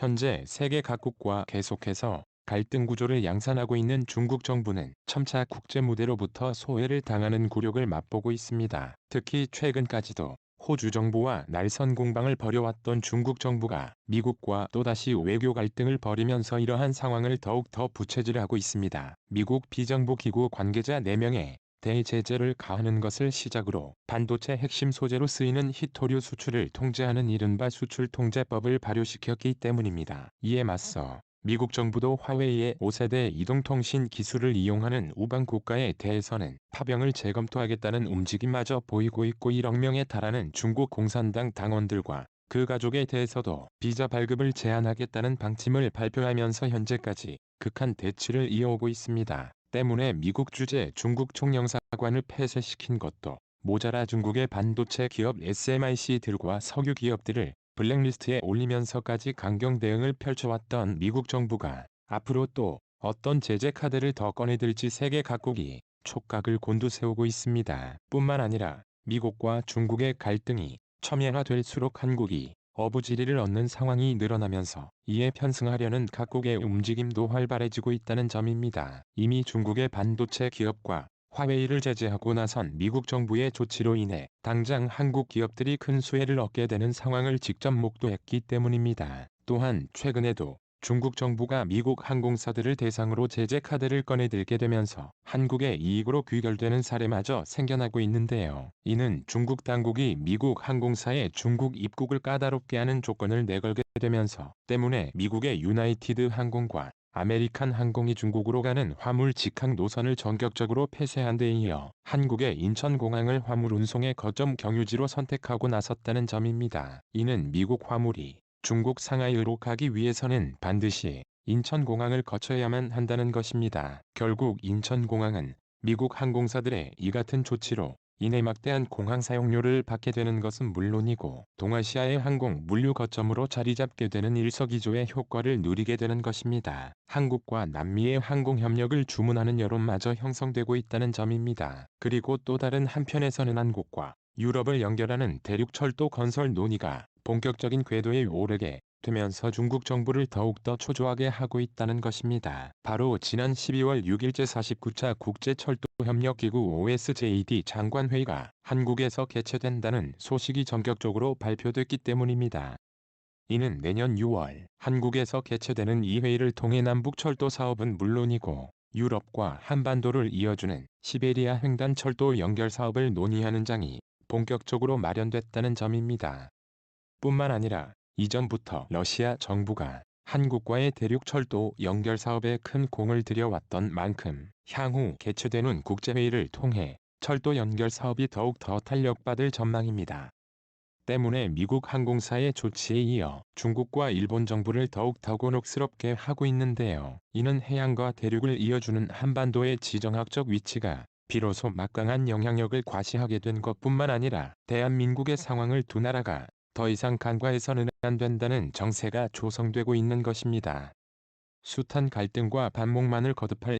현재 세계 각국과 계속해서 갈등 구조를 양산하고 있는 중국 정부는 점차 국제 무대로부터 소외를 당하는 굴욕을 맛보고 있습니다. 특히 최근까지도 호주 정부와 날선 공방을 벌여왔던 중국 정부가 미국과 또다시 외교 갈등을 벌이면서 이러한 상황을 더욱 더 부채질하고 있습니다. 미국 비정부기구 관계자 4명의 대제재를 가하는 것을 시작으로 반도체 핵심 소재로 쓰이는 희토류 수출을 통제하는 이른바 수출통제법을 발효시켰기 때문입니다. 이에 맞서 미국 정부도 화웨이의 5세대 이동통신 기술을 이용하는 우방 국가에 대해서는 파병을 재검토하겠다는 움직임마저 보이고 있고 1억 명에 달하는 중국 공산당 당원들과 그 가족에 대해서도 비자 발급을 제한하겠다는 방침을 발표하면서 현재까지 극한 대치를 이어오고 있습니다. 때문에 미국 주재 중국 총영사관을 폐쇄시킨 것도 모자라 중국의 반도체 기업 SMIC들과 석유 기업들을 블랙리스트에 올리면서까지 강경 대응을 펼쳐왔던 미국 정부가 앞으로 또 어떤 제재 카드를 더 꺼내들지 세계 각국이 촉각을 곤두세우고 있습니다. 뿐만 아니라 미국과 중국의 갈등이 첨예화될수록 한국이 어부지리를 얻는 상황이 늘어나면서 이에 편승하려는 각국의 움직임도 활발해지고 있다는 점입니다. 이미 중국의 반도체 기업과 화웨이를 제재하고 나선 미국 정부의 조치로 인해 당장 한국 기업들이 큰 수혜를 얻게 되는 상황을 직접 목도했기 때문입니다. 또한 최근에도 중국 정부가 미국 항공사들을 대상으로 제재 카드를 꺼내들게 되면서 한국의 이익으로 귀결되는 사례마저 생겨나고 있는데요. 이는 중국 당국이 미국 항공사의 중국 입국을 까다롭게 하는 조건을 내걸게 되면서 때문에 미국의 유나이티드 항공과 아메리칸 항공이 중국으로 가는 화물 직항 노선을 전격적으로 폐쇄한 데 이어 한국의 인천공항을 화물 운송의 거점 경유지로 선택하고 나섰다는 점입니다. 이는 미국 화물이 중국 상하이로 가기 위해서는 반드시 인천공항을 거쳐야만 한다는 것입니다. 결국 인천공항은 미국 항공사들의 이 같은 조치로 인해 막대한 공항 사용료를 받게 되는 것은 물론이고 동아시아의 항공 물류 거점으로 자리 잡게 되는 일석이조의 효과를 누리게 되는 것입니다. 한국과 남미의 항공 협력을 주문하는 여론마저 형성되고 있다는 점입니다. 그리고 또 다른 한편에서는 한국과 유럽을 연결하는 대륙철도 건설 논의가 본격적인 궤도에 오르게 되면서 중국 정부를 더욱더 초조하게 하고 있다는 것입니다. 바로 지난 12월 6일 제49차 국제철도협력기구 OSJD 장관회의가 한국에서 개최된다는 소식이 전격적으로 발표됐기 때문입니다. 이는 내년 6월 한국에서 개최되는 이 회의를 통해 남북철도 사업은 물론이고 유럽과 한반도를 이어주는 시베리아 횡단철도 연결 사업을 논의하는 장이 본격적으로 마련됐다는 점입니다. 뿐만 아니라 이전부터 러시아 정부가 한국과의 대륙철도 연결 사업에 큰 공을 들여왔던 만큼 향후 개최되는 국제회의를 통해 철도 연결 사업이 더욱 더 탄력받을 전망입니다. 때문에 미국 항공사의 조치에 이어 중국과 일본 정부를 더욱 더 곤혹스럽게 하고 있는데요. 이는 해양과 대륙을 이어주는 한반도의 지정학적 위치가 비로소 막강한 영향력을 과시하게 된 것뿐만 아니라 대한민국의 상황을 두 나라가 더 이상 간과해서는 안 된다는 정세가 조성되고 있는 것입니다. 숱한 갈등과 반목만을 거듭할